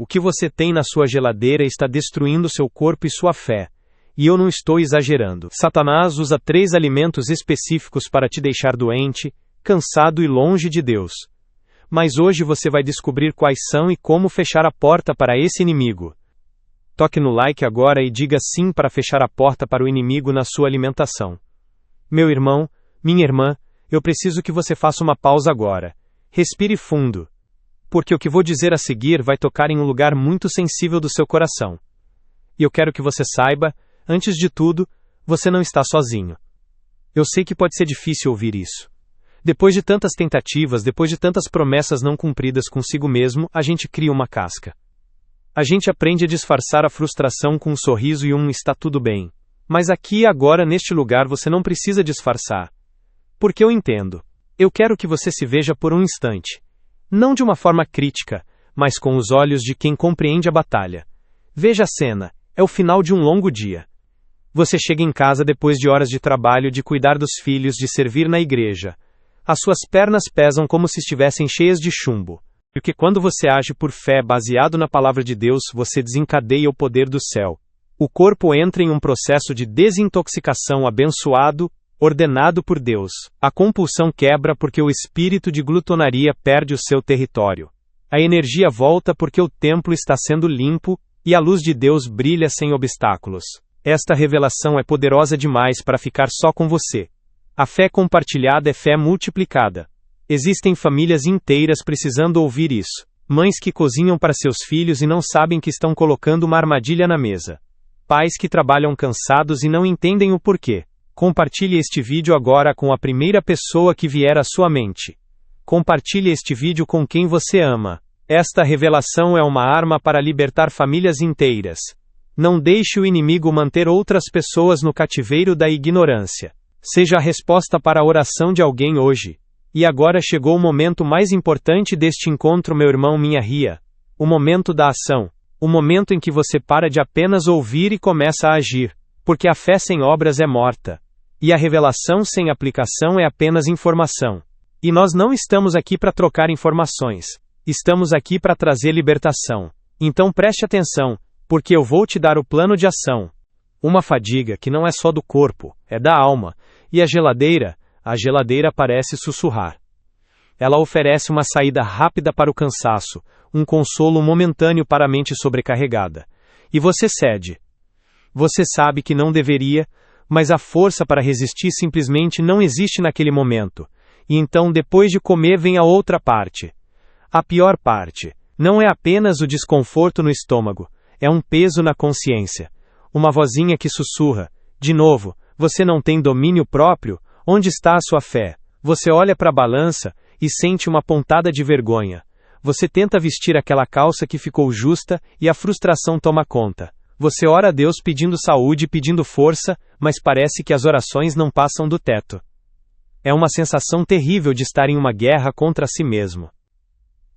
o que você tem na sua geladeira está destruindo seu corpo e sua fé. E eu não estou exagerando. Satanás usa 3 alimentos específicos para te deixar doente, cansado e longe de Deus. Mas hoje você vai descobrir quais são e como fechar a porta para esse inimigo. Toque no like agora e diga sim para fechar a porta para o inimigo na sua alimentação. Meu irmão, minha irmã, eu preciso que você faça uma pausa agora. Respire fundo. Porque o que vou dizer a seguir vai tocar em um lugar muito sensível do seu coração. E eu quero que você saiba, antes de tudo, você não está sozinho. Eu sei que pode ser difícil ouvir isso. Depois de tantas tentativas, depois de tantas promessas não cumpridas consigo mesmo, a gente cria uma casca. A gente aprende a disfarçar a frustração com um sorriso e está tudo bem. Mas aqui e agora neste lugar você não precisa disfarçar. Porque eu entendo. Eu quero que você se veja por um instante. Não de uma forma crítica, mas com os olhos de quem compreende a batalha. Veja a cena, é o final de um longo dia. Você chega em casa depois de horas de trabalho, de cuidar dos filhos, de servir na igreja. As suas pernas pesam como se estivessem cheias de chumbo. Porque quando você age por fé baseado na palavra de Deus, você desencadeia o poder do céu. O corpo entra em um processo de desintoxicação abençoado, ordenado por Deus. A compulsão quebra porque o espírito de glutonaria perde o seu território. A energia volta porque o templo está sendo limpo, e a luz de Deus brilha sem obstáculos. Esta revelação é poderosa demais para ficar só com você. A fé compartilhada é fé multiplicada. Existem famílias inteiras precisando ouvir isso. Mães que cozinham para seus filhos e não sabem que estão colocando uma armadilha na mesa. Pais que trabalham cansados e não entendem o porquê. Compartilhe este vídeo agora com a primeira pessoa que vier à sua mente. Compartilhe este vídeo com quem você ama. Esta revelação é uma arma para libertar famílias inteiras. Não deixe o inimigo manter outras pessoas no cativeiro da ignorância. Seja a resposta para a oração de alguém hoje. E agora chegou o momento mais importante deste encontro, meu irmão, minha ria. O momento da ação. O momento em que você para de apenas ouvir e começa a agir. Porque a fé sem obras é morta. E a revelação sem aplicação é apenas informação. E nós não estamos aqui para trocar informações. Estamos aqui para trazer libertação. Então preste atenção, porque eu vou te dar o plano de ação. Uma fadiga que não é só do corpo, é da alma. E a geladeira parece sussurrar. Ela oferece uma saída rápida para o cansaço, um consolo momentâneo para a mente sobrecarregada. E você cede. Você sabe que não deveria, mas a força para resistir simplesmente não existe naquele momento. E então depois de comer vem a outra parte. A pior parte. Não é apenas o desconforto no estômago, é um peso na consciência. Uma vozinha que sussurra. De novo, você não tem domínio próprio? Onde está a sua fé? Você olha para a balança e sente uma pontada de vergonha. Você tenta vestir aquela calça que ficou justa e a frustração toma conta. Você ora a Deus pedindo saúde, pedindo força, mas parece que as orações não passam do teto. É uma sensação terrível de estar em uma guerra contra si mesmo.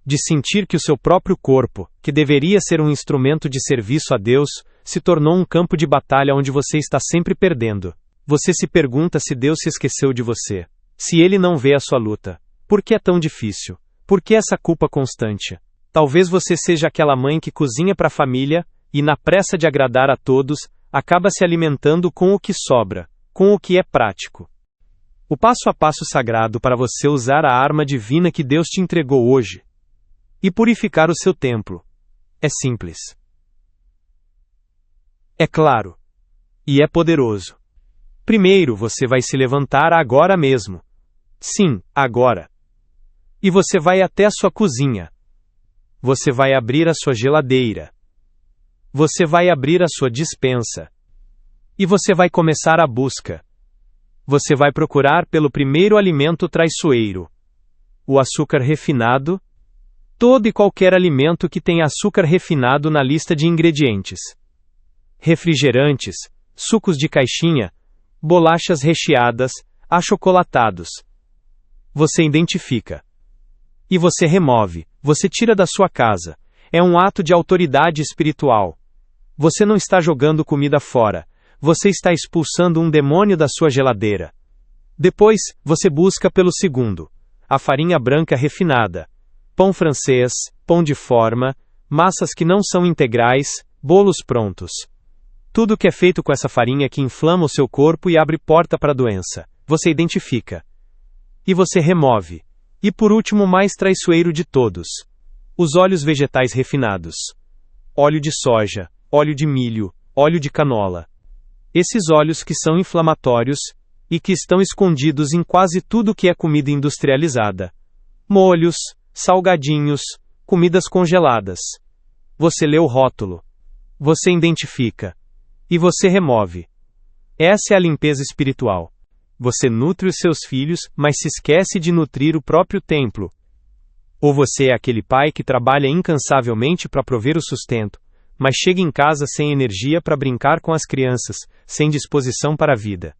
De sentir que o seu próprio corpo, que deveria ser um instrumento de serviço a Deus, se tornou um campo de batalha onde você está sempre perdendo. Você se pergunta se Deus se esqueceu de você. Se Ele não vê a sua luta. Por que é tão difícil? Por que essa culpa constante? Talvez você seja aquela mãe que cozinha para a família, e na pressa de agradar a todos, acaba se alimentando com o que sobra, com o que é prático. O passo a passo sagrado para você usar a arma divina que Deus te entregou hoje e purificar o seu templo é simples. É claro. E é poderoso. Primeiro você vai se levantar agora mesmo. Sim, agora. E você vai até a sua cozinha. Você vai abrir a sua geladeira. Você vai abrir a sua despensa. E você vai começar a busca. Você vai procurar pelo primeiro alimento traiçoeiro. O açúcar refinado. Todo e qualquer alimento que tenha açúcar refinado na lista de ingredientes. Refrigerantes, sucos de caixinha, bolachas recheadas, achocolatados. Você identifica. E você remove, você tira da sua casa. É um ato de autoridade espiritual. Você não está jogando comida fora. Você está expulsando um demônio da sua geladeira. Depois, você busca pelo segundo. A farinha branca refinada. Pão francês, pão de forma, massas que não são integrais, bolos prontos. Tudo que é feito com essa farinha que inflama o seu corpo e abre porta para a doença. Você identifica. E você remove. E por último, o mais traiçoeiro de todos: os óleos vegetais refinados. Óleo de soja, óleo de milho, óleo de canola. Esses óleos que são inflamatórios e que estão escondidos em quase tudo que é comida industrializada. Molhos, salgadinhos, comidas congeladas. Você lê o rótulo. Você identifica. E você remove. Essa é a limpeza espiritual. Você nutre os seus filhos, mas se esquece de nutrir o próprio templo. Ou você é aquele pai que trabalha incansavelmente para prover o sustento, mas chega em casa sem energia para brincar com as crianças, sem disposição para a vida.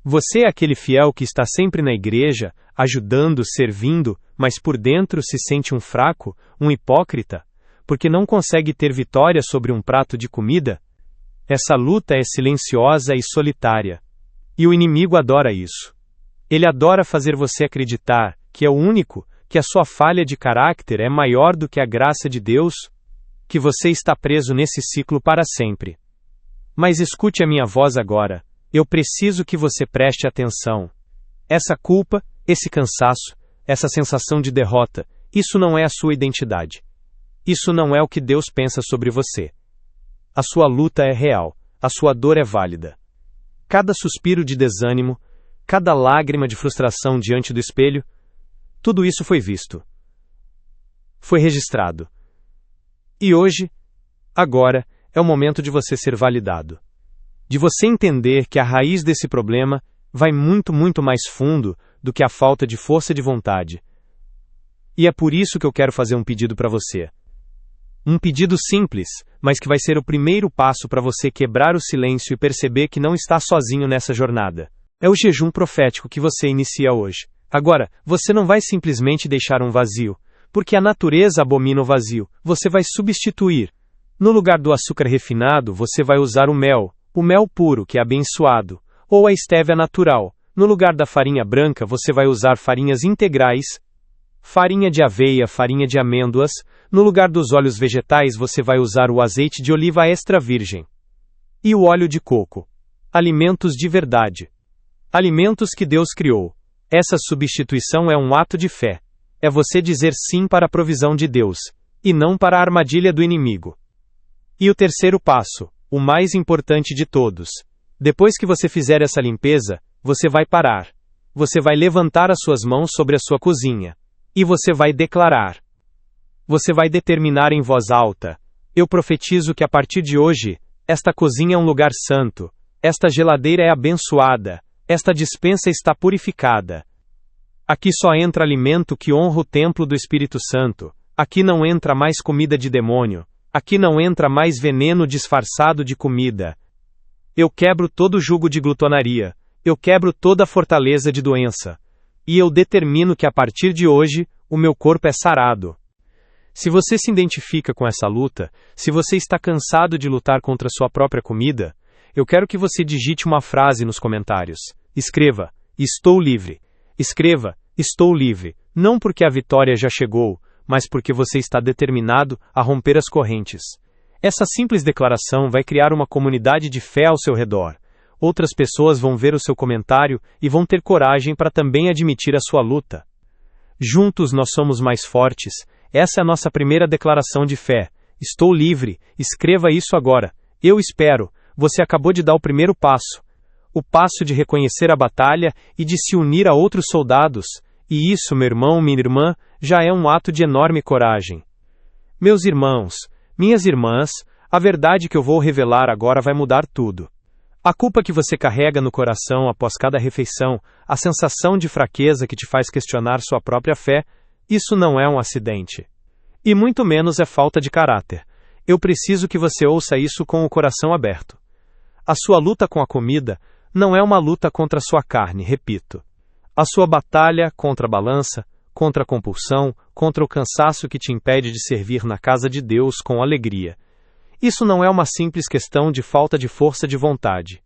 Você é aquele fiel que está sempre na igreja, ajudando, servindo, mas por dentro se sente um fraco, um hipócrita, porque não consegue ter vitória sobre um prato de comida? Essa luta é silenciosa e solitária. E o inimigo adora isso. Ele adora fazer você acreditar que é o único, que a sua falha de caráter é maior do que a graça de Deus, que você está preso nesse ciclo para sempre. Mas escute a minha voz agora. Eu preciso que você preste atenção. Essa culpa, esse cansaço, essa sensação de derrota, isso não é a sua identidade. Isso não é o que Deus pensa sobre você. A sua luta é real, a sua dor é válida. Cada suspiro de desânimo, cada lágrima de frustração diante do espelho, tudo isso foi visto. Foi registrado. E hoje, agora, é o momento de você ser validado. De você entender que a raiz desse problema vai muito, muito mais fundo do que a falta de força de vontade. E é por isso que eu quero fazer um pedido para você. Um pedido simples, mas que vai ser o primeiro passo para você quebrar o silêncio e perceber que não está sozinho nessa jornada. É o jejum profético que você inicia hoje. Agora, você não vai simplesmente deixar um vazio, porque a natureza abomina o vazio. Você vai substituir. No lugar do açúcar refinado, você vai usar o mel puro, que é abençoado, ou a estévia natural. No lugar da farinha branca, você vai usar farinhas integrais, farinha de aveia, farinha de amêndoas. No lugar dos óleos vegetais, você vai usar o azeite de oliva extra virgem e o óleo de coco. Alimentos de verdade. Alimentos que Deus criou. Essa substituição é um ato de fé. É você dizer sim para a provisão de Deus, e não para a armadilha do inimigo. E o terceiro passo, o mais importante de todos. Depois que você fizer essa limpeza, você vai parar. Você vai levantar as suas mãos sobre a sua cozinha. E você vai declarar. Você vai determinar em voz alta: eu profetizo que a partir de hoje, esta cozinha é um lugar santo, esta geladeira é abençoada, esta despensa está purificada. Aqui só entra alimento que honra o templo do Espírito Santo, aqui não entra mais comida de demônio, aqui não entra mais veneno disfarçado de comida. Eu quebro todo jugo de glutonaria, eu quebro toda fortaleza de doença. E eu determino que a partir de hoje, o meu corpo é sarado. Se você se identifica com essa luta, se você está cansado de lutar contra sua própria comida, eu quero que você digite uma frase nos comentários. Escreva: estou livre. Escreva: estou livre, não porque a vitória já chegou, mas porque você está determinado a romper as correntes. Essa simples declaração vai criar uma comunidade de fé ao seu redor. Outras pessoas vão ver o seu comentário e vão ter coragem para também admitir a sua luta. Juntos nós somos mais fortes. Essa é a nossa primeira declaração de fé. Estou livre. Escreva isso agora. Eu espero. Você acabou de dar o primeiro passo. O passo de reconhecer a batalha e de se unir a outros soldados. E isso, meu irmão, minha irmã, já é um ato de enorme coragem. Meus irmãos, minhas irmãs, a verdade que eu vou revelar agora vai mudar tudo. A culpa que você carrega no coração após cada refeição, a sensação de fraqueza que te faz questionar sua própria fé, isso não é um acidente. E muito menos é falta de caráter. Eu preciso que você ouça isso com o coração aberto. A sua luta com a comida não é uma luta contra a sua carne, repito. A sua batalha contra a balança, contra a compulsão, contra o cansaço que te impede de servir na casa de Deus com alegria. Isso não é uma simples questão de falta de força de vontade.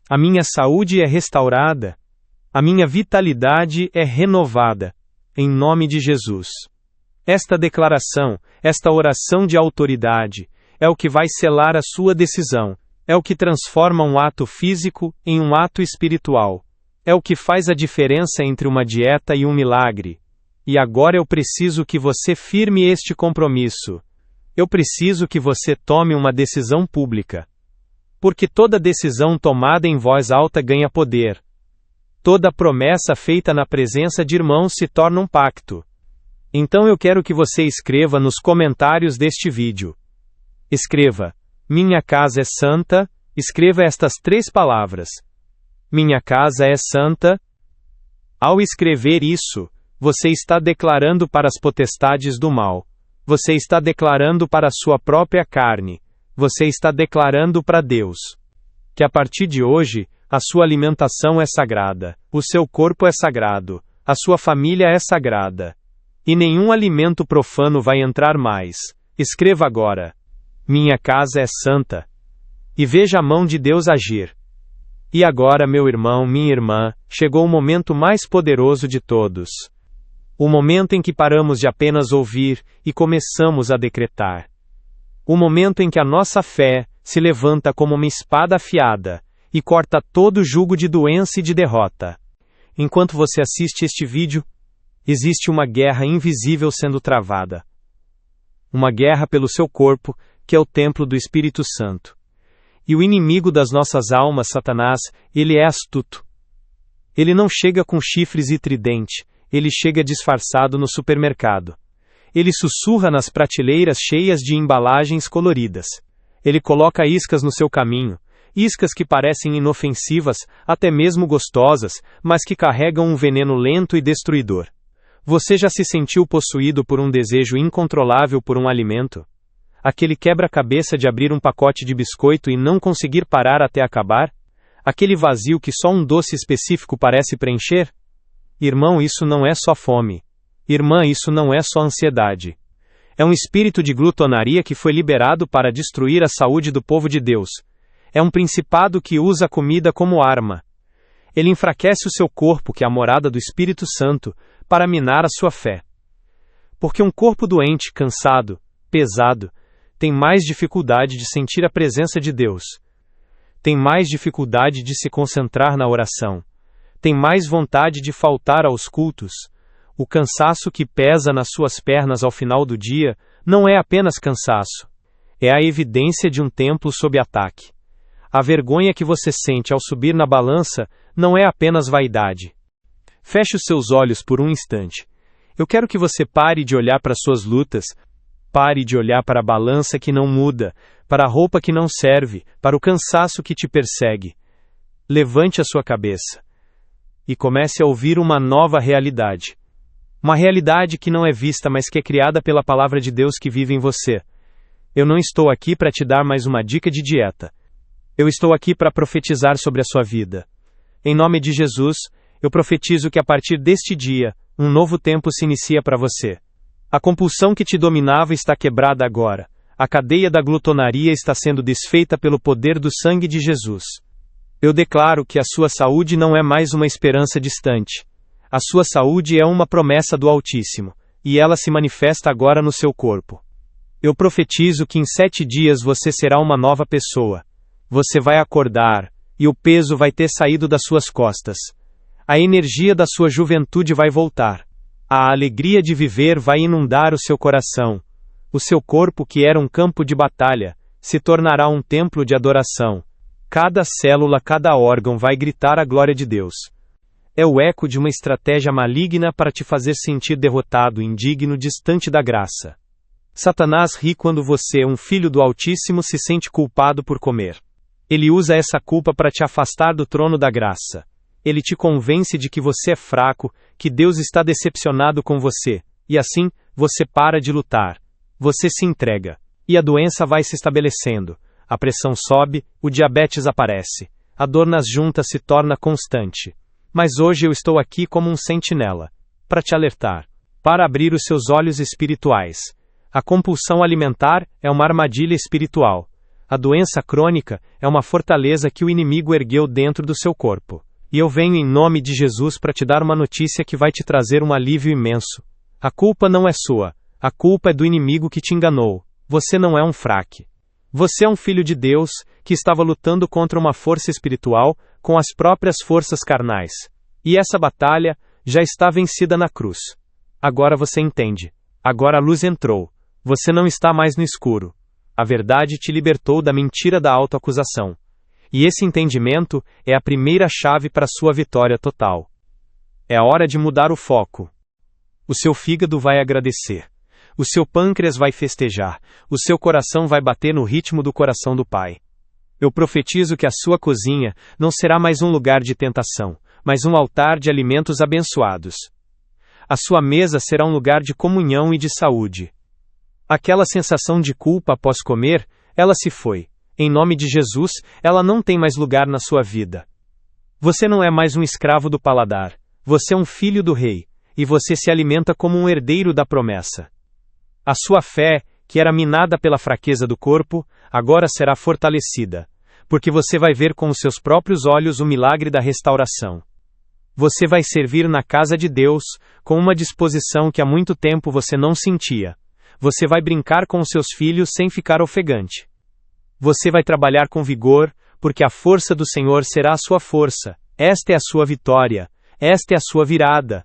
A minha saúde é restaurada. A minha vitalidade é renovada. Em nome de Jesus. Esta declaração, esta oração de autoridade, é o que vai selar a sua decisão. É o que transforma um ato físico em um ato espiritual. É o que faz a diferença entre uma dieta e um milagre. E agora eu preciso que você firme este compromisso. Eu preciso que você tome uma decisão pública. Porque toda decisão tomada em voz alta ganha poder. Toda promessa feita na presença de irmãos se torna um pacto. Então eu quero que você escreva nos comentários deste vídeo. Escreva: minha casa é santa. Escreva estas 3 palavras. Minha casa é santa. Ao escrever isso, você está declarando para as potestades do mal. Você está declarando para a sua própria carne. Você está declarando para Deus que a partir de hoje, a sua alimentação é sagrada, o seu corpo é sagrado, a sua família é sagrada. E nenhum alimento profano vai entrar mais. Escreva agora: minha casa é santa. E veja a mão de Deus agir. E agora, meu irmão, minha irmã, chegou o momento mais poderoso de todos. O momento em que paramos de apenas ouvir e começamos a decretar. O momento em que a nossa fé se levanta como uma espada afiada e corta todo jugo de doença e de derrota. Enquanto você assiste este vídeo, existe uma guerra invisível sendo travada. Uma guerra pelo seu corpo, que é o templo do Espírito Santo. E o inimigo das nossas almas, Satanás, ele é astuto. Ele não chega com chifres e tridente, ele chega disfarçado no supermercado. Ele sussurra nas prateleiras cheias de embalagens coloridas. Ele coloca iscas no seu caminho, iscas que parecem inofensivas, até mesmo gostosas, mas que carregam um veneno lento e destruidor. Você já se sentiu possuído por um desejo incontrolável por um alimento? Aquele quebra-cabeça de abrir um pacote de biscoito e não conseguir parar até acabar? Aquele vazio que só um doce específico parece preencher? Irmão, isso não é só fome. Irmã, isso não é só ansiedade. É um espírito de glutonaria que foi liberado para destruir a saúde do povo de Deus. É um principado que usa a comida como arma. Ele enfraquece o seu corpo, que é a morada do Espírito Santo, para minar a sua fé. Porque um corpo doente, cansado, pesado, tem mais dificuldade de sentir a presença de Deus. Tem mais dificuldade de se concentrar na oração. Tem mais vontade de faltar aos cultos. O cansaço que pesa nas suas pernas ao final do dia não é apenas cansaço. É a evidência de um templo sob ataque. A vergonha que você sente ao subir na balança não é apenas vaidade. Feche os seus olhos por um instante. Eu quero que você pare de olhar para suas lutas, pare de olhar para a balança que não muda, para a roupa que não serve, para o cansaço que te persegue. Levante a sua cabeça e comece a ouvir uma nova realidade. Uma realidade que não é vista, mas que é criada pela palavra de Deus que vive em você. Eu não estou aqui para te dar mais uma dica de dieta. Eu estou aqui para profetizar sobre a sua vida. Em nome de Jesus, eu profetizo que a partir deste dia, um novo tempo se inicia para você. A compulsão que te dominava está quebrada agora. A cadeia da glutonaria está sendo desfeita pelo poder do sangue de Jesus. Eu declaro que a sua saúde não é mais uma esperança distante. A sua saúde é uma promessa do Altíssimo, e ela se manifesta agora no seu corpo. Eu profetizo que em 7 dias você será uma nova pessoa. Você vai acordar, e o peso vai ter saído das suas costas. A energia da sua juventude vai voltar. A alegria de viver vai inundar o seu coração. O seu corpo, que era um campo de batalha, se tornará um templo de adoração. Cada célula, cada órgão vai gritar a glória de Deus. É o eco de uma estratégia maligna para te fazer sentir derrotado, indigno, distante da graça. Satanás ri quando você, um filho do Altíssimo, se sente culpado por comer. Ele usa essa culpa para te afastar do trono da graça. Ele te convence de que você é fraco, que Deus está decepcionado com você, e assim, você para de lutar. Você se entrega. E a doença vai se estabelecendo. A pressão sobe, o diabetes aparece. A dor nas juntas se torna constante. Mas hoje eu estou aqui como um sentinela, para te alertar, para abrir os seus olhos espirituais. A compulsão alimentar é uma armadilha espiritual. A doença crônica é uma fortaleza que o inimigo ergueu dentro do seu corpo. E eu venho em nome de Jesus para te dar uma notícia que vai te trazer um alívio imenso. A culpa não é sua. A culpa é do inimigo que te enganou. Você não é um fraque. Você é um filho de Deus, que estava lutando contra uma força espiritual com as próprias forças carnais. E essa batalha já está vencida na cruz. Agora você entende. Agora a luz entrou. Você não está mais no escuro. A verdade te libertou da mentira da autoacusação. E esse entendimento é a primeira chave para a sua vitória total. É a hora de mudar o foco. O seu fígado vai agradecer. O seu pâncreas vai festejar. O seu coração vai bater no ritmo do coração do Pai. Eu profetizo que a sua cozinha não será mais um lugar de tentação, mas um altar de alimentos abençoados. A sua mesa será um lugar de comunhão e de saúde. Aquela sensação de culpa após comer, ela se foi. Em nome de Jesus, ela não tem mais lugar na sua vida. Você não é mais um escravo do paladar. Você é um filho do rei, e você se alimenta como um herdeiro da promessa. A sua fé, que era minada pela fraqueza do corpo, agora será fortalecida, porque você vai ver com os seus próprios olhos o milagre da restauração. Você vai servir na casa de Deus, com uma disposição que há muito tempo você não sentia. Você vai brincar com os seus filhos sem ficar ofegante. Você vai trabalhar com vigor, porque a força do Senhor será a sua força. Esta é a sua vitória. Esta é a sua virada.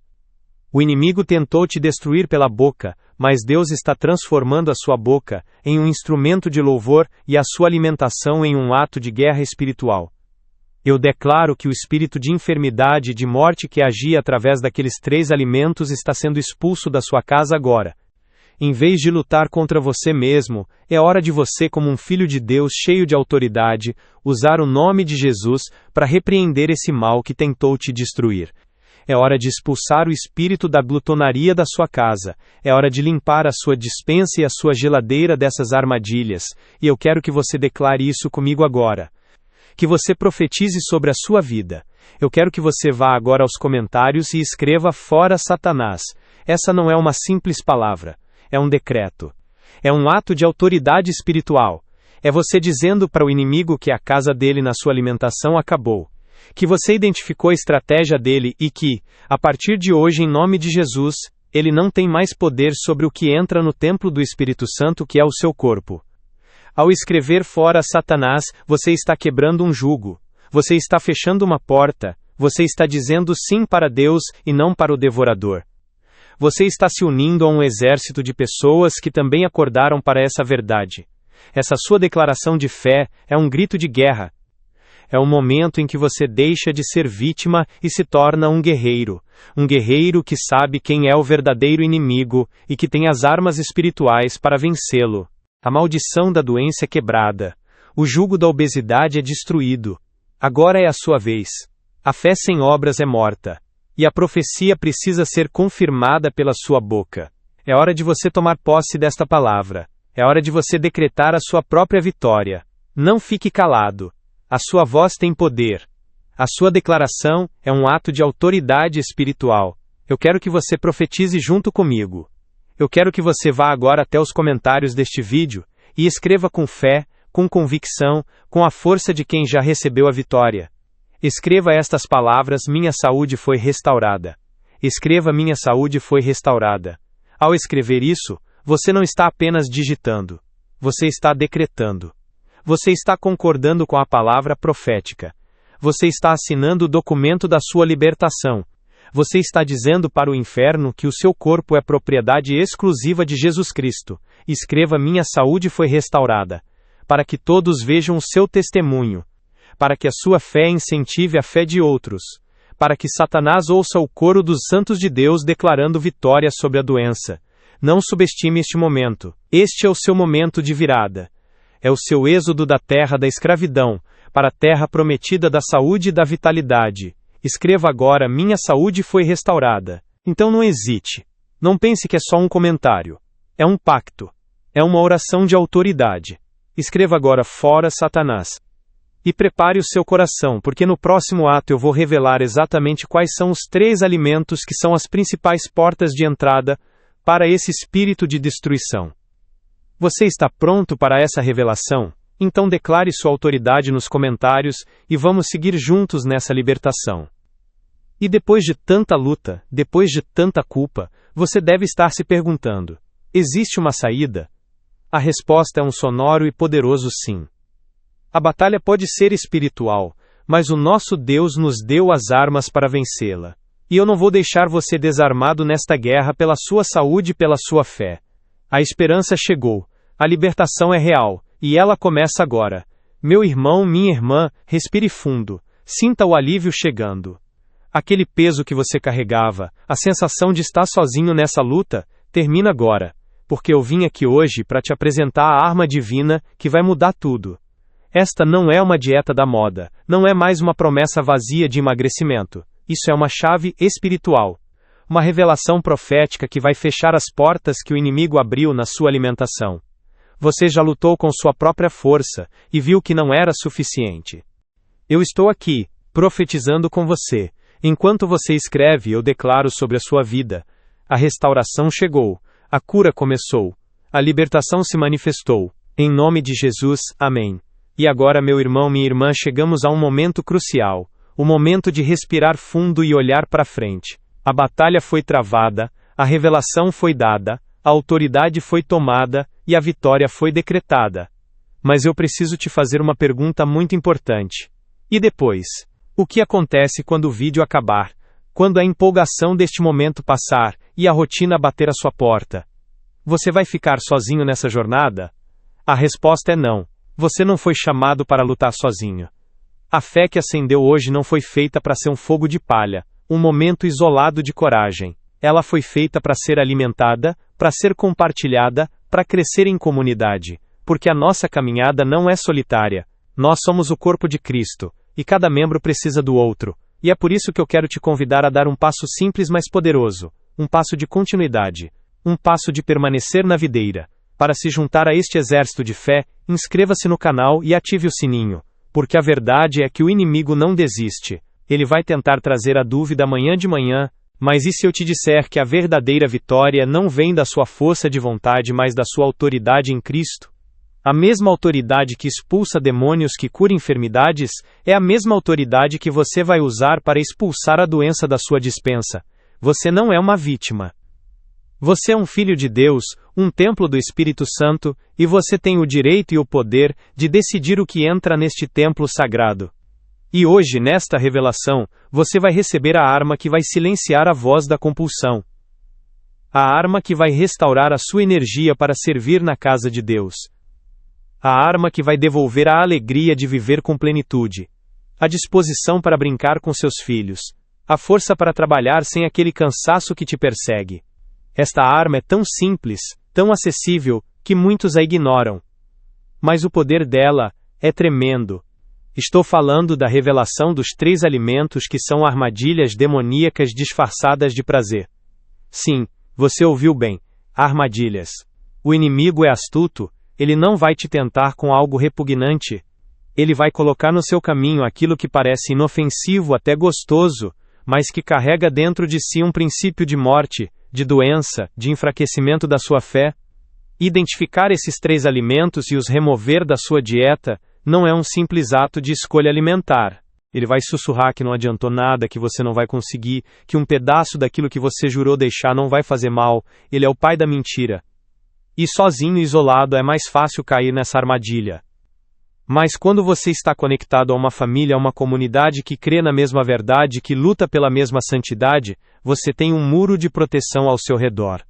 O inimigo tentou te destruir pela boca, mas Deus está transformando a sua boca em um instrumento de louvor e a sua alimentação em um ato de guerra espiritual. Eu declaro que o espírito de enfermidade e de morte que agia através daqueles 3 alimentos está sendo expulso da sua casa agora. Em vez de lutar contra você mesmo, é hora de você, como um filho de Deus cheio de autoridade, usar o nome de Jesus para repreender esse mal que tentou te destruir. É hora de expulsar o espírito da glutonaria da sua casa. É hora de limpar a sua despensa e a sua geladeira dessas armadilhas. E eu quero que você declare isso comigo agora. Que você profetize sobre a sua vida. Eu quero que você vá agora aos comentários e escreva "Fora Satanás". Essa não é uma simples palavra. É um decreto. É um ato de autoridade espiritual. É você dizendo para o inimigo que a casa dele na sua alimentação acabou. Que você identificou a estratégia dele e que, a partir de hoje, em nome de Jesus, ele não tem mais poder sobre o que entra no templo do Espírito Santo, que é o seu corpo. Ao escrever "Fora Satanás", você está quebrando um jugo. Você está fechando uma porta. Você está dizendo sim para Deus e não para o devorador. Você está se unindo a um exército de pessoas que também acordaram para essa verdade. Essa sua declaração de fé é um grito de guerra. É o momento em que você deixa de ser vítima e se torna um guerreiro. Um guerreiro que sabe quem é o verdadeiro inimigo e que tem as armas espirituais para vencê-lo. A maldição da doença é quebrada. O jugo da obesidade é destruído. Agora é a sua vez. A fé sem obras é morta. E a profecia precisa ser confirmada pela sua boca. É hora de você tomar posse desta palavra. É hora de você decretar a sua própria vitória. Não fique calado. A sua voz tem poder. A sua declaração é um ato de autoridade espiritual. Eu quero que você profetize junto comigo. Eu quero que você vá agora até os comentários deste vídeo e escreva com fé, com convicção, com a força de quem já recebeu a vitória. Escreva estas palavras: minha saúde foi restaurada. Escreva: minha saúde foi restaurada. Ao escrever isso, você não está apenas digitando. Você está decretando. Você está concordando com a palavra profética. Você está assinando o documento da sua libertação. Você está dizendo para o inferno que o seu corpo é propriedade exclusiva de Jesus Cristo. Escreva: minha saúde foi restaurada. Para que todos vejam o seu testemunho. Para que a sua fé incentive a fé de outros. Para que Satanás ouça o coro dos santos de Deus declarando vitória sobre a doença. Não subestime este momento. Este é o seu momento de virada. É o seu êxodo da terra da escravidão, para a terra prometida da saúde e da vitalidade. Escreva agora: minha saúde foi restaurada. Então não hesite. Não pense que é só um comentário. É um pacto. É uma oração de autoridade. Escreva agora: "Fora Satanás". E prepare o seu coração, porque no próximo ato eu vou revelar exatamente quais são os 3 alimentos que são as principais portas de entrada para esse espírito de destruição. Você está pronto para essa revelação? Então declare sua autoridade nos comentários e vamos seguir juntos nessa libertação. E depois de tanta luta, depois de tanta culpa, você deve estar se perguntando: Existe uma saída? A resposta é um sonoro e poderoso sim. A batalha pode ser espiritual, mas o nosso Deus nos deu as armas para vencê-la. E eu não vou deixar você desarmado nesta guerra pela sua saúde e pela sua fé. A esperança chegou, a libertação é real, e ela começa agora. Meu irmão, minha irmã, respire fundo, sinta o alívio chegando. Aquele peso que você carregava, a sensação de estar sozinho nessa luta, termina agora, porque eu vim aqui hoje para te apresentar a arma divina que vai mudar tudo. Esta não é uma dieta da moda, não é mais uma promessa vazia de emagrecimento. Isso é uma chave espiritual. Uma revelação profética que vai fechar as portas que o inimigo abriu na sua alimentação. Você já lutou com sua própria força e viu que não era suficiente. Eu estou aqui, profetizando com você. Enquanto você escreve, eu declaro sobre a sua vida. A restauração chegou, a cura começou, a libertação se manifestou. Em nome de Jesus, amém. E agora, meu irmão, minha irmã, chegamos a um momento crucial. O momento de respirar fundo e olhar para frente. A batalha foi travada, a revelação foi dada, a autoridade foi tomada e a vitória foi decretada. Mas eu preciso te fazer uma pergunta muito importante. E depois? O que acontece quando o vídeo acabar? Quando a empolgação deste momento passar e a rotina bater à sua porta? Você vai ficar sozinho nessa jornada? A resposta é não. Você não foi chamado para lutar sozinho. A fé que acendeu hoje não foi feita para ser um fogo de palha, um momento isolado de coragem. Ela foi feita para ser alimentada, para ser compartilhada, para crescer em comunidade. Porque a nossa caminhada não é solitária. Nós somos o corpo de Cristo, e cada membro precisa do outro. E é por isso que eu quero te convidar a dar um passo simples mas poderoso. Um passo de continuidade. Um passo de permanecer na videira. Para se juntar a este exército de fé, inscreva-se no canal e ative o sininho. Porque a verdade é que o inimigo não desiste. Ele vai tentar trazer a dúvida amanhã de manhã, mas e se eu te disser que a verdadeira vitória não vem da sua força de vontade, mas da sua autoridade em Cristo? A mesma autoridade que expulsa demônios, que cura enfermidades, é a mesma autoridade que você vai usar para expulsar a doença da sua despensa. Você não é uma vítima. Você é um filho de Deus, um templo do Espírito Santo, e você tem o direito e o poder de decidir o que entra neste templo sagrado. E hoje, nesta revelação, você vai receber a arma que vai silenciar a voz da compulsão. A arma que vai restaurar a sua energia para servir na casa de Deus. A arma que vai devolver a alegria de viver com plenitude. A disposição para brincar com seus filhos. A força para trabalhar sem aquele cansaço que te persegue. Esta arma é tão simples, tão acessível, que muitos a ignoram. Mas o poder dela é tremendo. Estou falando da revelação dos 3 alimentos que são armadilhas demoníacas disfarçadas de prazer. Sim, você ouviu bem, armadilhas. O inimigo é astuto, ele não vai te tentar com algo repugnante. Ele vai colocar no seu caminho aquilo que parece inofensivo, até gostoso, mas que carrega dentro de si um princípio de morte, de doença, de enfraquecimento da sua fé. Identificar esses 3 alimentos e os remover da sua dieta não é um simples ato de escolha alimentar. Ele vai sussurrar que não adiantou nada, que você não vai conseguir, que um pedaço daquilo que você jurou deixar não vai fazer mal. Ele é o pai da mentira. E sozinho e isolado é mais fácil cair nessa armadilha. Mas quando você está conectado a uma família, a uma comunidade que crê na mesma verdade, que luta pela mesma santidade, você tem um muro de proteção ao seu redor.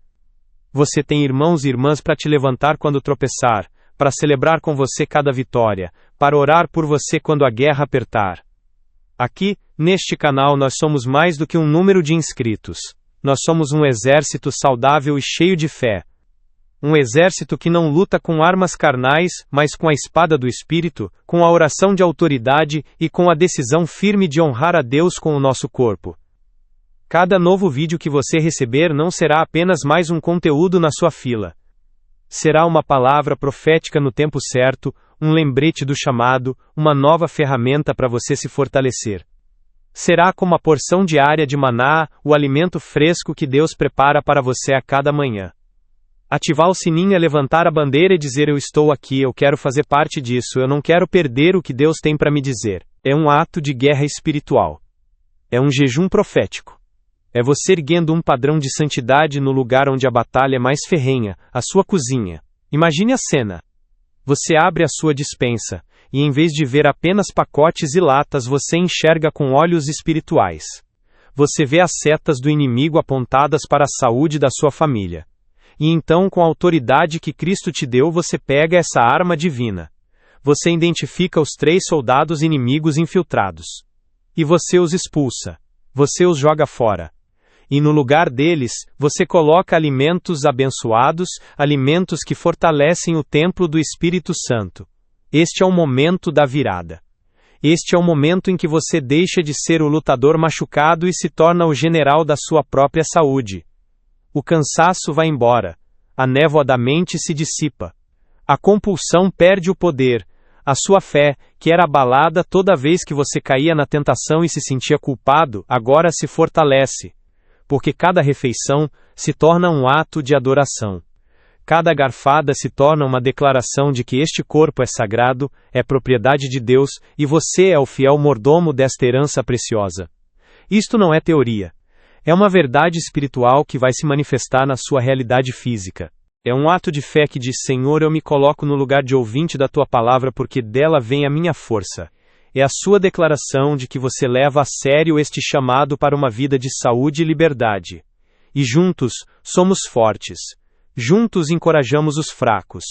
Você tem irmãos e irmãs para te levantar quando tropeçar, para celebrar com você cada vitória, para orar por você quando a guerra apertar. Aqui, neste canal, nós somos mais do que um número de inscritos. Nós somos um exército saudável e cheio de fé. Um exército que não luta com armas carnais, mas com a espada do Espírito, com a oração de autoridade e com a decisão firme de honrar a Deus com o nosso corpo. Cada novo vídeo que você receber não será apenas mais um conteúdo na sua fila. Será uma palavra profética no tempo certo, um lembrete do chamado, uma nova ferramenta para você se fortalecer. Será como a porção diária de maná, o alimento fresco que Deus prepara para você a cada manhã. Ativar o sininho é levantar a bandeira e dizer: eu estou aqui, eu quero fazer parte disso, eu não quero perder o que Deus tem para me dizer. É um ato de guerra espiritual. É um jejum profético. É você erguendo um padrão de santidade no lugar onde a batalha é mais ferrenha, a sua cozinha. Imagine a cena. Você abre a sua despensa, e em vez de ver apenas pacotes e latas, você enxerga com olhos espirituais. Você vê as setas do inimigo apontadas para a saúde da sua família. E então, com a autoridade que Cristo te deu, você pega essa arma divina. Você identifica os 3 soldados inimigos infiltrados. E você os expulsa. Você os joga fora. E no lugar deles, você coloca alimentos abençoados, alimentos que fortalecem o templo do Espírito Santo. Este é o momento da virada. Este é o momento em que você deixa de ser o lutador machucado e se torna o general da sua própria saúde. O cansaço vai embora. A névoa da mente se dissipa. A compulsão perde o poder. A sua fé, que era abalada toda vez que você caía na tentação e se sentia culpado, agora se fortalece. Porque cada refeição se torna um ato de adoração. Cada garfada se torna uma declaração de que este corpo é sagrado, é propriedade de Deus, e você é o fiel mordomo desta herança preciosa. Isto não é teoria. É uma verdade espiritual que vai se manifestar na sua realidade física. É um ato de fé que diz: Senhor, eu me coloco no lugar de ouvinte da Tua palavra porque dela vem a minha força. É a sua declaração de que você leva a sério este chamado para uma vida de saúde e liberdade. E juntos, somos fortes. Juntos encorajamos os fracos.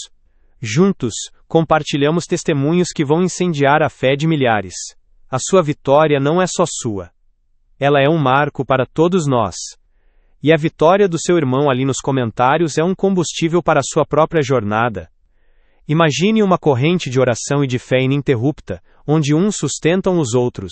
Juntos, compartilhamos testemunhos que vão incendiar a fé de milhares. A sua vitória não é só sua. Ela é um marco para todos nós. E a vitória do seu irmão ali nos comentários é um combustível para a sua própria jornada. Imagine uma corrente de oração e de fé ininterrupta, onde uns sustentam os outros.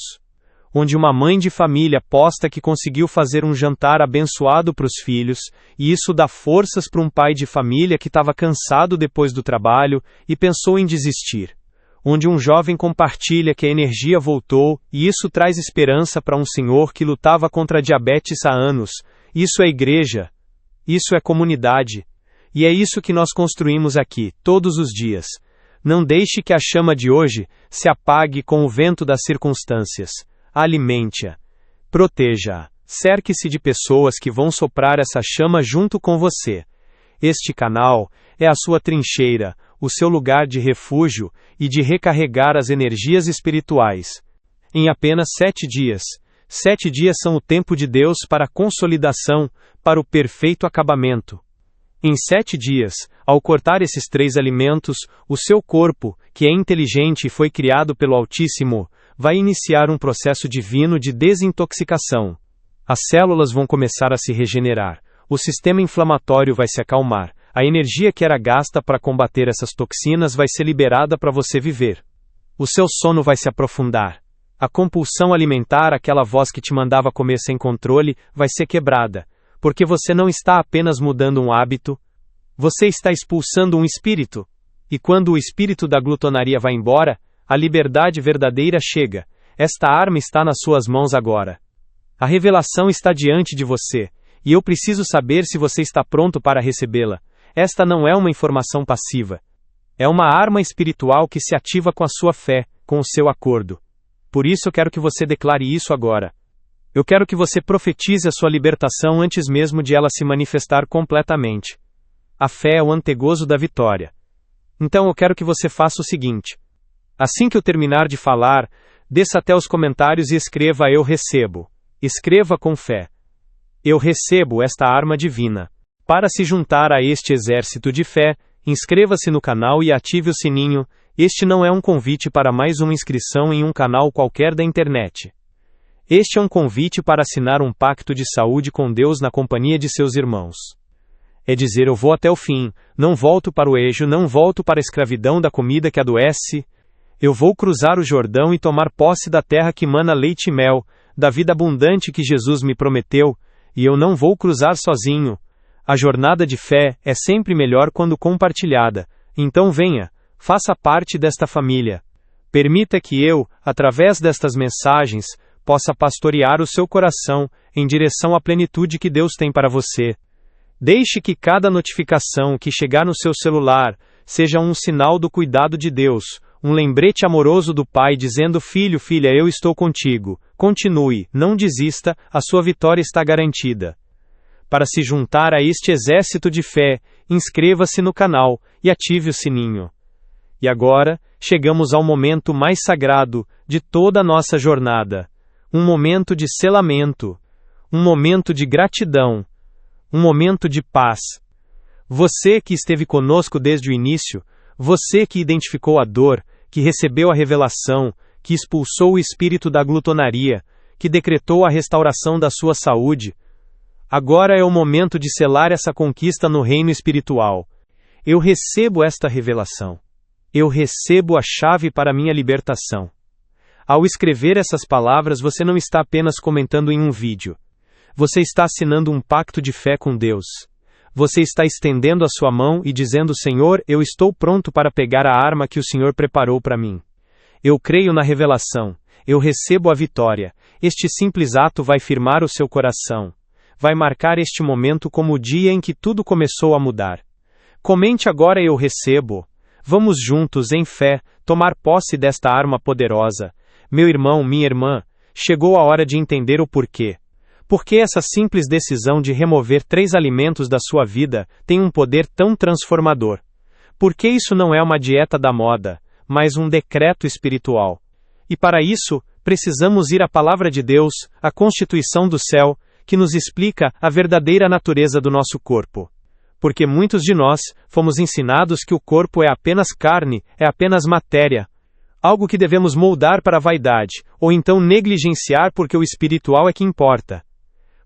Onde uma mãe de família posta que conseguiu fazer um jantar abençoado para os filhos, e isso dá forças para um pai de família que estava cansado depois do trabalho e pensou em desistir. Onde um jovem compartilha que a energia voltou, e isso traz esperança para um senhor que lutava contra a diabetes há anos. Isso é igreja. Isso é comunidade. E é isso que nós construímos aqui, todos os dias. Não deixe que a chama de hoje se apague com o vento das circunstâncias. Alimente-a. Proteja-a. Cerque-se de pessoas que vão soprar essa chama junto com você. Este canal é a sua trincheira, o seu lugar de refúgio e de recarregar as energias espirituais. Em apenas 7 dias. 7 dias são o tempo de Deus para a consolidação, para o perfeito acabamento. Em 7 dias, ao cortar esses 3 alimentos, o seu corpo, que é inteligente e foi criado pelo Altíssimo, vai iniciar um processo divino de desintoxicação. As células vão começar a se regenerar, o sistema inflamatório vai se acalmar, a energia que era gasta para combater essas toxinas vai ser liberada para você viver. O seu sono vai se aprofundar. A compulsão alimentar, aquela voz que te mandava comer sem controle, vai ser quebrada. Porque você não está apenas mudando um hábito, você está expulsando um espírito. E quando o espírito da glutonaria vai embora, a liberdade verdadeira chega. Esta arma está nas suas mãos agora. A revelação está diante de você, e eu preciso saber se você está pronto para recebê-la. Esta não é uma informação passiva. É uma arma espiritual que se ativa com a sua fé, com o seu acordo. Por isso eu quero que você declare isso agora. Eu quero que você profetize a sua libertação antes mesmo de ela se manifestar completamente. A fé é o antegozo da vitória. Então eu quero que você faça o seguinte. Assim que eu terminar de falar, desça até os comentários e escreva "Eu recebo". Escreva com fé. Eu recebo esta arma divina. Para se juntar a este exército de fé, inscreva-se no canal e ative o sininho. Este não é um convite para mais uma inscrição em um canal qualquer da internet. Este é um convite para assinar um pacto de saúde com Deus na companhia de seus irmãos. É dizer: eu vou até o fim, não volto para o eixo, não volto para a escravidão da comida que adoece. Eu vou cruzar o Jordão e tomar posse da terra que mana leite e mel, da vida abundante que Jesus me prometeu, e eu não vou cruzar sozinho. A jornada de fé é sempre melhor quando compartilhada, então venha, faça parte desta família. Permita que eu, através destas mensagens, possa pastorear o seu coração em direção à plenitude que Deus tem para você. Deixe que cada notificação que chegar no seu celular seja um sinal do cuidado de Deus, um lembrete amoroso do Pai dizendo: filho, filha, eu estou contigo, Continue, não desista, a sua vitória está garantida. Para se juntar a este exército de fé, inscreva-se no canal e ative o sininho. E agora, chegamos ao momento mais sagrado de toda a nossa jornada. Um momento de selamento. Um momento de gratidão. Um momento de paz. Você que esteve conosco desde o início, você que identificou a dor, que recebeu a revelação, que expulsou o espírito da glutonaria, que decretou a restauração da sua saúde, agora é o momento de selar essa conquista no reino espiritual. Eu recebo esta revelação. Eu recebo a chave para a minha libertação. Ao escrever essas palavras, você não está apenas comentando em um vídeo. Você está assinando um pacto de fé com Deus. Você está estendendo a sua mão e dizendo: Senhor, eu estou pronto para pegar a arma que o Senhor preparou para mim. Eu creio na revelação. Eu recebo a vitória. Este simples ato vai firmar o seu coração. Vai marcar este momento como o dia em que tudo começou a mudar. Comente agora: eu recebo. Vamos juntos, em fé, tomar posse desta arma poderosa. Meu irmão, minha irmã, chegou a hora de entender o porquê. Por que essa simples decisão de remover 3 alimentos da sua vida tem um poder tão transformador? Por que isso não é uma dieta da moda, mas um decreto espiritual? E para isso, precisamos ir à Palavra de Deus, à Constituição do céu, que nos explica a verdadeira natureza do nosso corpo. Porque muitos de nós fomos ensinados que o corpo é apenas carne, é apenas matéria, algo que devemos moldar para a vaidade, ou então negligenciar porque o espiritual é que importa.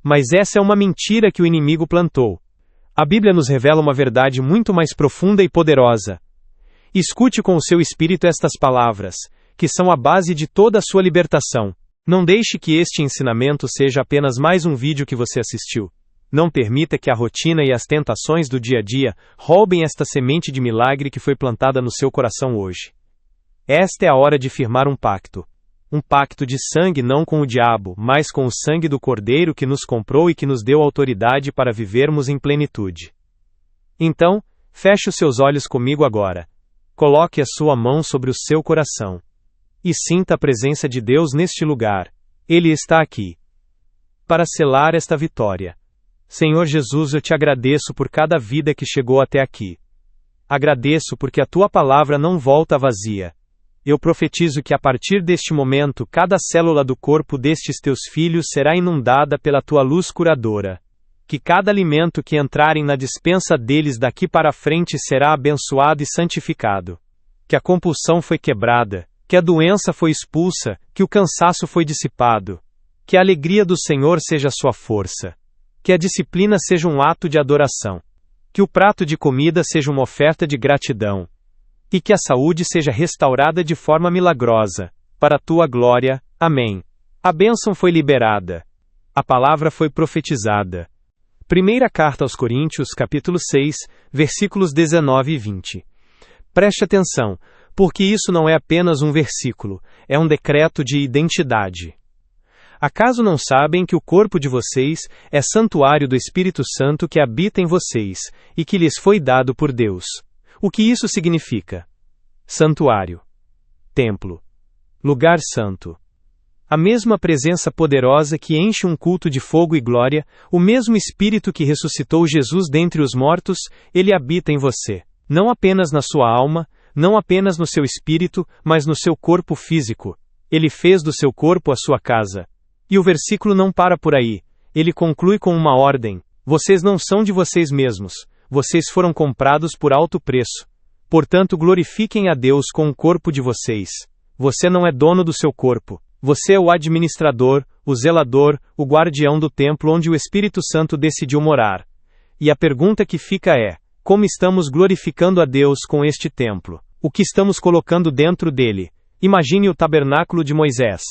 Mas essa é uma mentira que o inimigo plantou. A Bíblia nos revela uma verdade muito mais profunda e poderosa. Escute com o seu espírito estas palavras, que são a base de toda a sua libertação. Não deixe que este ensinamento seja apenas mais um vídeo que você assistiu. Não permita que a rotina e as tentações do dia a dia roubem esta semente de milagre que foi plantada no seu coração hoje. Esta é a hora de firmar um pacto. Um pacto de sangue não com o diabo, mas com o sangue do Cordeiro que nos comprou e que nos deu autoridade para vivermos em plenitude. Então, feche os seus olhos comigo agora. Coloque a sua mão sobre o seu coração. E sinta a presença de Deus neste lugar. Ele está aqui. Para selar esta vitória. Senhor Jesus, eu te agradeço por cada vida que chegou até aqui. Agradeço porque a tua palavra não volta vazia. Eu profetizo que a partir deste momento cada célula do corpo destes teus filhos será inundada pela tua luz curadora. Que cada alimento que entrarem na despensa deles daqui para frente será abençoado e santificado. Que a compulsão foi quebrada, que a doença foi expulsa, que o cansaço foi dissipado. Que a alegria do Senhor seja sua força. Que a disciplina seja um ato de adoração. Que o prato de comida seja uma oferta de gratidão. E que a saúde seja restaurada de forma milagrosa. Para a tua glória. Amém. A bênção foi liberada. A palavra foi profetizada. Primeira carta aos Coríntios, capítulo 6, versículos 19 e 20. Preste atenção, porque isso não é apenas um versículo, é um decreto de identidade. Acaso não sabem que o corpo de vocês é santuário do Espírito Santo que habita em vocês, e que lhes foi dado por Deus? O que isso significa? Santuário. Templo. Lugar santo. A mesma presença poderosa que enche um culto de fogo e glória, o mesmo Espírito que ressuscitou Jesus dentre os mortos, ele habita em você. Não apenas na sua alma, não apenas no seu espírito, mas no seu corpo físico. Ele fez do seu corpo a sua casa. E o versículo não para por aí. Ele conclui com uma ordem. Vocês não são de vocês mesmos. Vocês foram comprados por alto preço. Portanto, glorifiquem a Deus com o corpo de vocês. Você não é dono do seu corpo. Você é o administrador, o zelador, o guardião do templo onde o Espírito Santo decidiu morar. E a pergunta que fica é: como estamos glorificando a Deus com este templo? O que estamos colocando dentro dele? Imagine o tabernáculo de Moisés.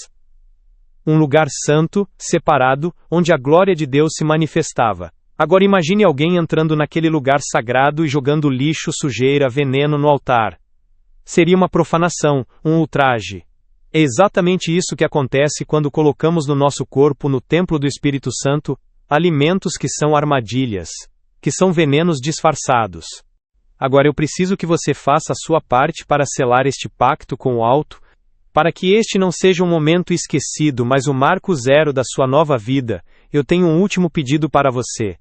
Um lugar santo, separado, onde a glória de Deus se manifestava. Agora imagine alguém entrando naquele lugar sagrado e jogando lixo, sujeira, veneno no altar. Seria uma profanação, um ultraje. É exatamente isso que acontece quando colocamos no nosso corpo, no templo do Espírito Santo, alimentos que são armadilhas, que são venenos disfarçados. Agora eu preciso que você faça a sua parte para selar este pacto com o alto. Para que este não seja um momento esquecido, mas o marco zero da sua nova vida, eu tenho um último pedido para você.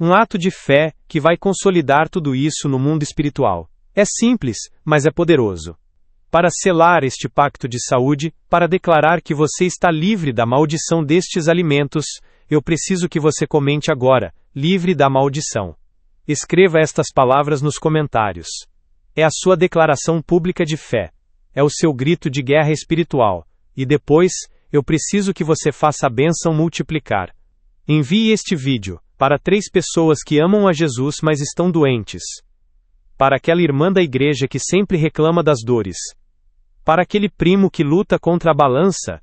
Um ato de fé que vai consolidar tudo isso no mundo espiritual. É simples, mas é poderoso. Para selar este pacto de saúde, para declarar que você está livre da maldição destes alimentos, eu preciso que você comente agora, livre da maldição. Escreva estas palavras nos comentários. É a sua declaração pública de fé. É o seu grito de guerra espiritual. E depois, eu preciso que você faça a bênção multiplicar. Envie este vídeo para 3 pessoas que amam a Jesus mas estão doentes. Para aquela irmã da igreja que sempre reclama das dores. Para aquele primo que luta contra a balança.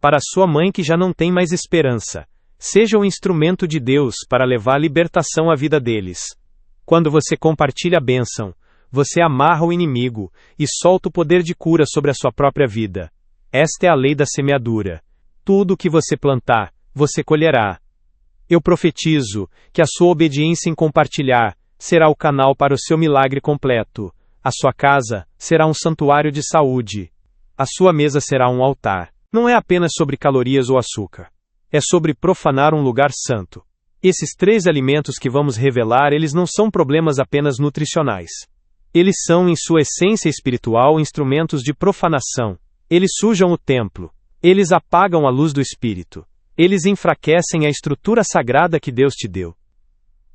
Para sua mãe que já não tem mais esperança. Seja um instrumento de Deus para levar a libertação à vida deles. Quando você compartilha a bênção, você amarra o inimigo e solta o poder de cura sobre a sua própria vida. Esta é a lei da semeadura. Tudo o que você plantar, você colherá. Eu profetizo que a sua obediência em compartilhar será o canal para o seu milagre completo. A sua casa será um santuário de saúde. A sua mesa será um altar. Não é apenas sobre calorias ou açúcar. É sobre profanar um lugar santo. Esses 3 alimentos que vamos revelar, eles não são problemas apenas nutricionais. Eles são, em sua essência espiritual, instrumentos de profanação. Eles sujam o templo. Eles apagam a luz do Espírito. Eles enfraquecem a estrutura sagrada que Deus te deu.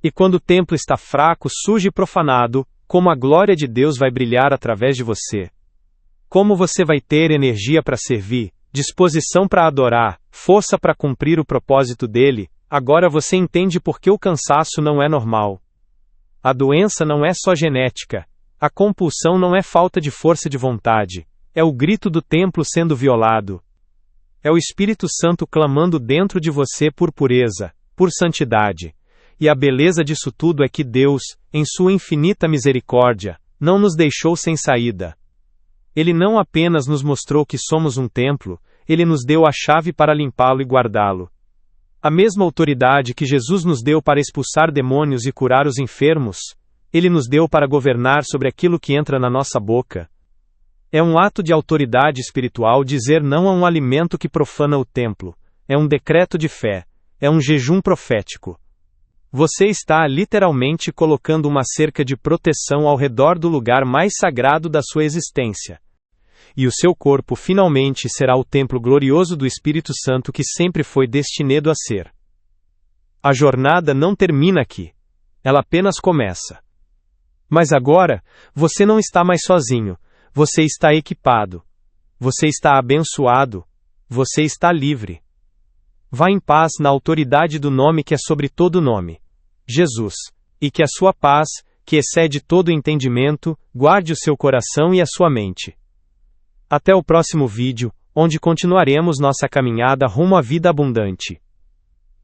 E quando o templo está fraco, sujo e profanado, como a glória de Deus vai brilhar através de você? Como você vai ter energia para servir, disposição para adorar, força para cumprir o propósito dele? Agora você entende por que o cansaço não é normal. A doença não é só genética. A compulsão não é falta de força de vontade. É o grito do templo sendo violado. É o Espírito Santo clamando dentro de você por pureza, por santidade. E a beleza disso tudo é que Deus, em sua infinita misericórdia, não nos deixou sem saída. Ele não apenas nos mostrou que somos um templo, ele nos deu a chave para limpá-lo e guardá-lo. A mesma autoridade que Jesus nos deu para expulsar demônios e curar os enfermos, ele nos deu para governar sobre aquilo que entra na nossa boca. É um ato de autoridade espiritual dizer não a um alimento que profana o templo. É um decreto de fé. É um jejum profético. Você está literalmente colocando uma cerca de proteção ao redor do lugar mais sagrado da sua existência. E o seu corpo finalmente será o templo glorioso do Espírito Santo que sempre foi destinado a ser. A jornada não termina aqui. Ela apenas começa. Mas agora, você não está mais sozinho. Você está equipado. Você está abençoado. Você está livre. Vá em paz na autoridade do nome que é sobre todo nome. Jesus. E que a sua paz, que excede todo entendimento, guarde o seu coração e a sua mente. Até o próximo vídeo, onde continuaremos nossa caminhada rumo à vida abundante.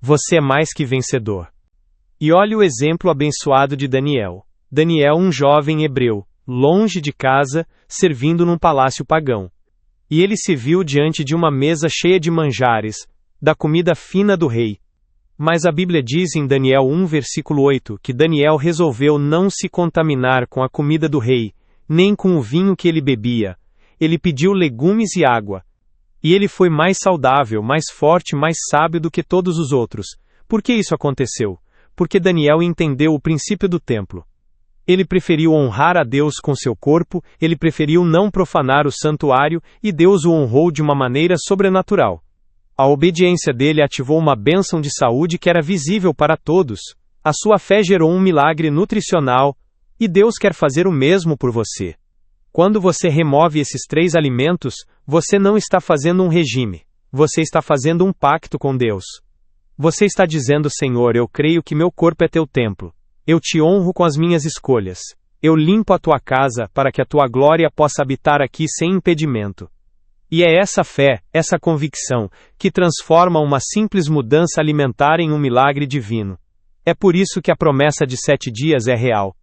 Você é mais que vencedor. E olhe o exemplo abençoado de Daniel. Daniel, um jovem hebreu, longe de casa, servindo num palácio pagão. E ele se viu diante de uma mesa cheia de manjares, da comida fina do rei. Mas a Bíblia diz em Daniel 1 versículo 8 que Daniel resolveu não se contaminar com a comida do rei, nem com o vinho que ele bebia. Ele pediu legumes e água. E ele foi mais saudável, mais forte, mais sábio do que todos os outros. Por que isso aconteceu? Porque Daniel entendeu o princípio do templo. Ele preferiu honrar a Deus com seu corpo, ele preferiu não profanar o santuário, e Deus o honrou de uma maneira sobrenatural. A obediência dele ativou uma bênção de saúde que era visível para todos. A sua fé gerou um milagre nutricional, e Deus quer fazer o mesmo por você. Quando você remove esses 3 alimentos, você não está fazendo um regime. Você está fazendo um pacto com Deus. Você está dizendo: Senhor, eu creio que meu corpo é teu templo. Eu te honro com as minhas escolhas. Eu limpo a tua casa para que a tua glória possa habitar aqui sem impedimento. E é essa fé, essa convicção, que transforma uma simples mudança alimentar em um milagre divino. É por isso que a promessa de 7 dias é real.